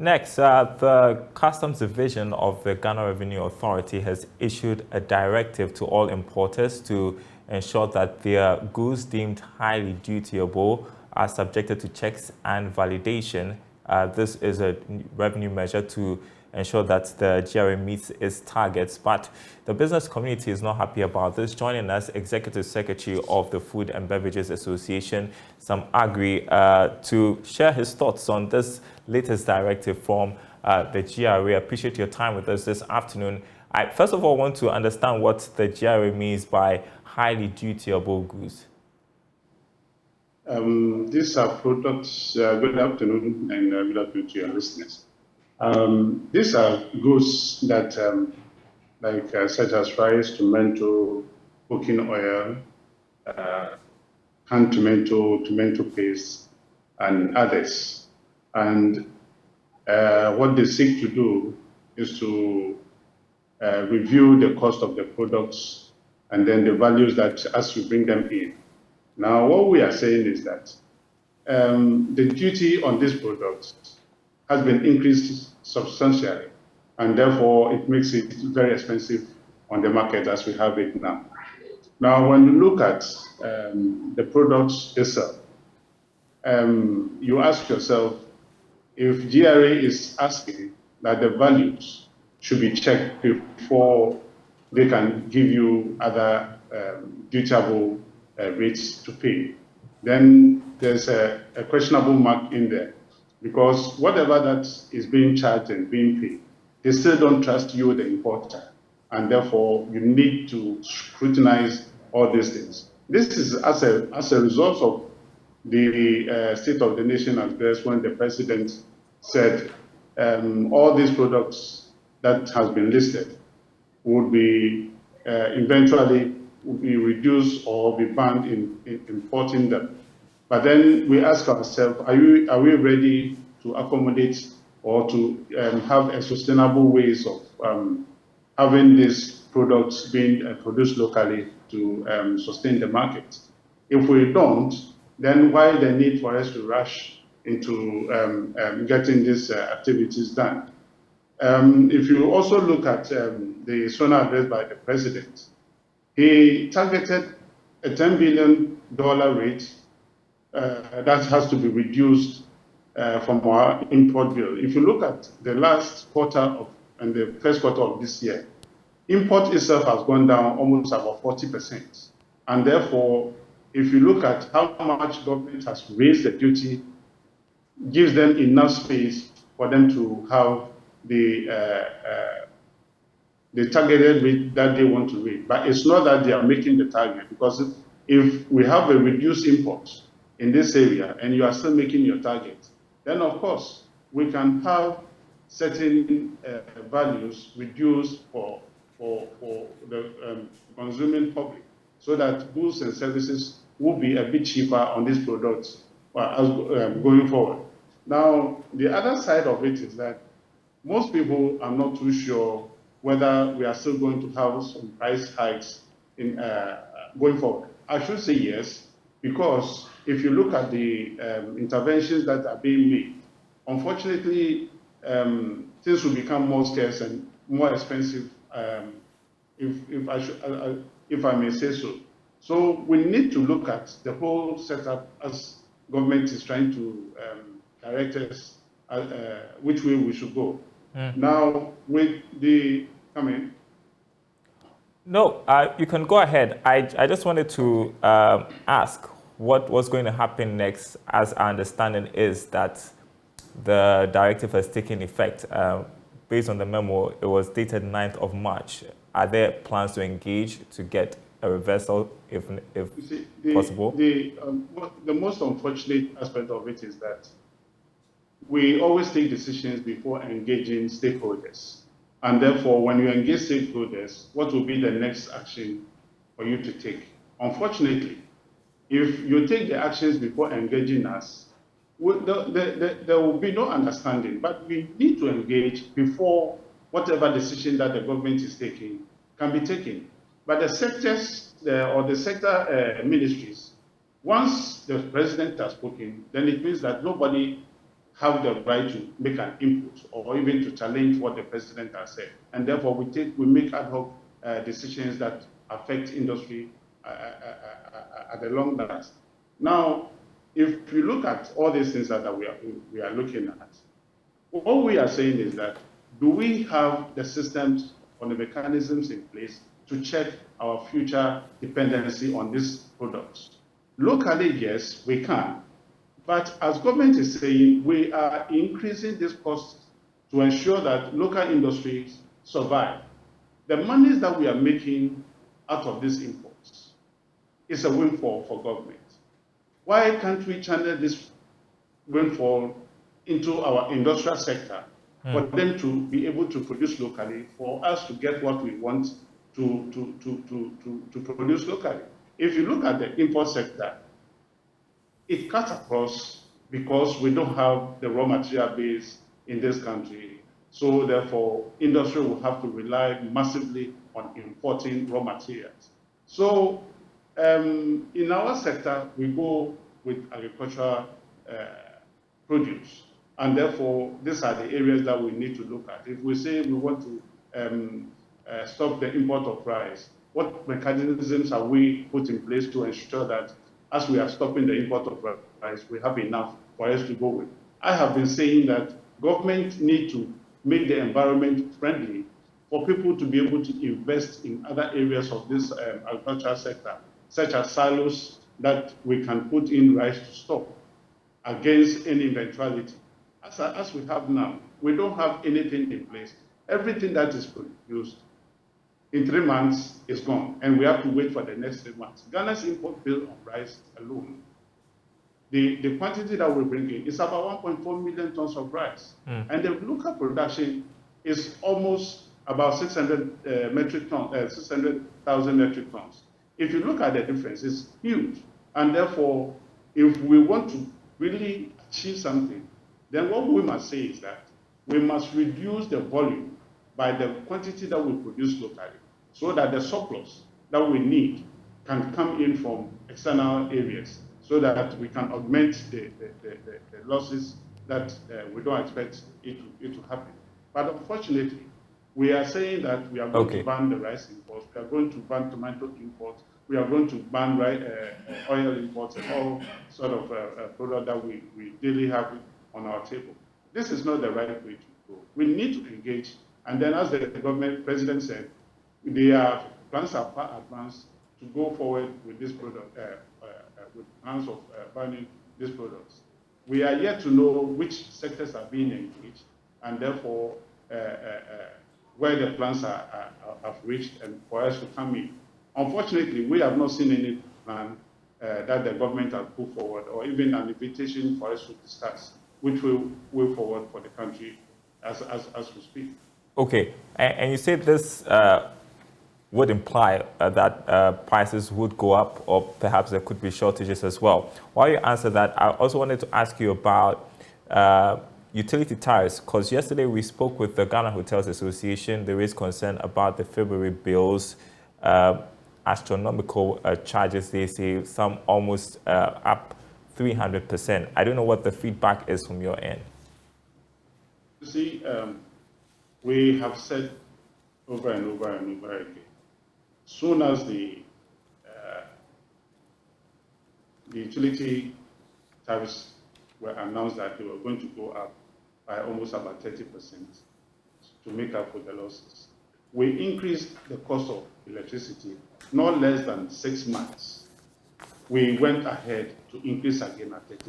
Next, the Customs Division of the Ghana Revenue Authority has issued a directive to all importers to ensure that their goods deemed highly dutiable are subjected to checks and validation. This is a revenue measure to ensure that the GRA meets its targets, but the business community is not happy about this. Joining us, Executive Secretary of the Food and Beverages Association, Sam Agri, to share his thoughts on this latest directive from the GRA. I appreciate your time with us this afternoon. I first of all want to understand what the GRA means by highly dutiable goods. These are products, good afternoon, and good afternoon to your listeners. These are goods that, such as rice, tomato, cooking oil, canned tomato, tomato paste, and others. And what they seek to do is to review the cost of the products and then the values that as you bring them in. Now, what we are saying is that the duty on these products has been increased substantially, and therefore it makes it very expensive on the market as we have it now. Now, when you look at the products itself, you ask yourself, if GRA is asking that the values should be checked before they can give you other dutiable rates to pay, then there's a questionable mark in there. Because whatever that is being charged and being paid, they still don't trust you, the importer. And therefore, you need to scrutinize all these things. This is as a result of the State of the Nation address when the president said all these products that has been listed would be eventually would be reduced or be banned in importing them. But then we ask ourselves, are we ready to accommodate or to have a sustainable ways of having these products being produced locally to sustain the market? If we don't, then why the need for us to rush into getting these activities done? If you also look at the SONA address by the president, he targeted a $10 billion rate that has to be reduced from our import bill. If you look at the last quarter and the first quarter of this year, import itself has gone down almost about 40%. And therefore, if you look at how much government has raised the duty, gives them enough space for them to have the targeted rate that they want to rate. But it's not that they are making the target, because if we have a reduced import in this area and you are still making your target, then of course we can have certain values reduced for the consuming public, so that goods and services will be a bit cheaper on these products going forward. Now, the other side of it is that most people are not too sure whether we are still going to have some price hikes in going forward. I should say yes, because if you look at the interventions that are being made, unfortunately, things will become more scarce and more expensive, if I may say so. So we need to look at the whole setup as government is trying to direct us which way we should go. Now, with the No, you can go ahead. I just wanted to ask what was going to happen next, as our understanding is that the directive has taken effect. Based on the memo, it was dated 9th of March. Are there plans to engage to get a reversal if possible? The most unfortunate aspect of it is that we always take decisions before engaging stakeholders. And therefore, when you engage stakeholders, what will be the next action for you to take? Unfortunately, if you take the actions before engaging us, there will be no understanding. But we need to engage before whatever decision that the government is taking can be taken. But the sectors or the sector ministries, once the president has spoken, then it means that nobody have the right to make an input or even to challenge what the president has said. And therefore, we make ad hoc decisions that affect industry at the long last. Now, if you look at all these things that we are looking at, what we are saying is that, do we have the systems or the mechanisms in place to check our future dependency on these products? Locally, yes, we can. But as government is saying, we are increasing these costs to ensure that local industries survive. The monies that we are making out of these imports is a windfall for government. Why can't we channel this windfall into our industrial sector for them to be able to produce locally, for us to get what we want to produce locally? If you look at the import sector, it cuts across because we don't have the raw material base in this country. So therefore, industry will have to rely massively on importing raw materials. So in our sector, we go with agricultural produce. And therefore, these are the areas that we need to look at. If we say we want to stop the import of rice, what mechanisms are we put in place to ensure that as we are stopping the import of rice, we have enough for us to go with? I have been saying that government need to make the environment friendly for people to be able to invest in other areas of this agricultural sector, such as silos that we can put in rice to stop against any eventuality. As we have now, we don't have anything in place. Everything that is produced in 3 months is gone, and we have to wait for the next 3 months. Ghana's import bill on rice alone, the quantity that we bring in is about 1.4 million tons of rice. And the local production is almost about 600 metric tons, 600,000 metric tons. If you look at the difference, it's huge. And therefore, if we want to really achieve something, then what we must say is that we must reduce the volume by the quantity that we produce locally, so that the surplus that we need can come in from external areas, so that we can augment the losses that we don't expect it to happen. But unfortunately, we are saying that we are going to ban the rice imports, we are going to ban tomato imports, we are going to ban oil imports and all sort of product that we daily have on our table. This is not the right way to go. We need to engage, and then, as the government president said, their plans are far advanced to go forward with this product, with plans of banning these products. We are yet to know which sectors are being engaged, and therefore where the plans have reached, and for us to come in. Unfortunately, we have not seen any plan that the government has put forward, or even an invitation for us to discuss, which will way forward for the country as we speak. Okay, and you said this would imply that prices would go up, or perhaps there could be shortages as well. While you answer that, I also wanted to ask you about utility tariffs, because yesterday we spoke with the Ghana Hotels Association. There is concern about the February bills, astronomical charges, they say, some almost up 300%. I don't know what the feedback is from your end. You see, we have said over and over and over again, soon as the utility tariffs were announced that they were going to go up by almost about 30% to make up for the losses, we increased the cost of electricity not less than 6 months. We went ahead to increase again at 30%.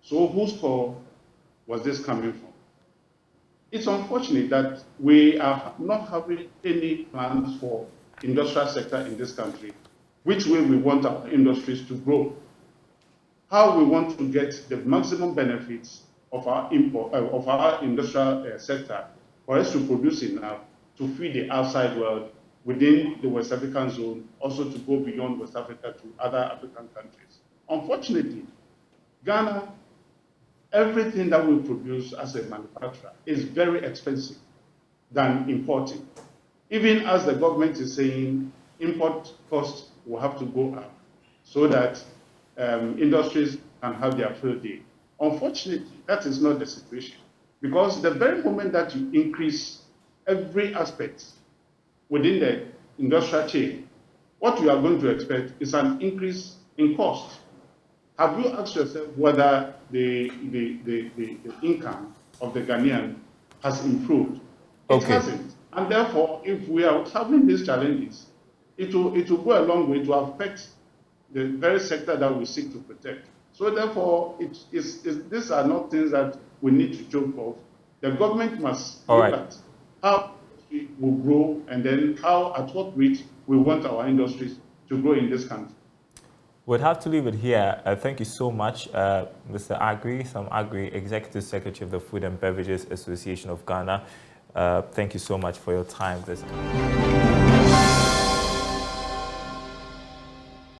So whose call was this coming from? It's unfortunate that we are not having any plans for industrial sector in this country, which way we want our industries to grow, how we want to get the maximum benefits of our industrial sector for us to produce enough to feed the outside world within the West African zone, also to go beyond West Africa to other African countries. Unfortunately, Ghana, everything that we produce as a manufacturer is very expensive than importing. Even as the government is saying, import costs will have to go up so that industries can have their field day. Unfortunately, that is not the situation, because the very moment that you increase every aspect within the industrial chain, what you are going to expect is an increase in cost. Have you asked yourself whether the income of the Ghanaian has improved? It hasn't. And therefore, if we are having these challenges, it will go a long way to affect the very sector that we seek to protect. So therefore, these are not things that we need to joke of. The government must look at how we will grow, and then at what rate we want our industries to grow in this country. We'd have to leave it here. Thank you so much, Mr. Agri, Sam Agri, Executive Secretary of the Food and Beverages Association of Ghana. Thank you so much for your time this time.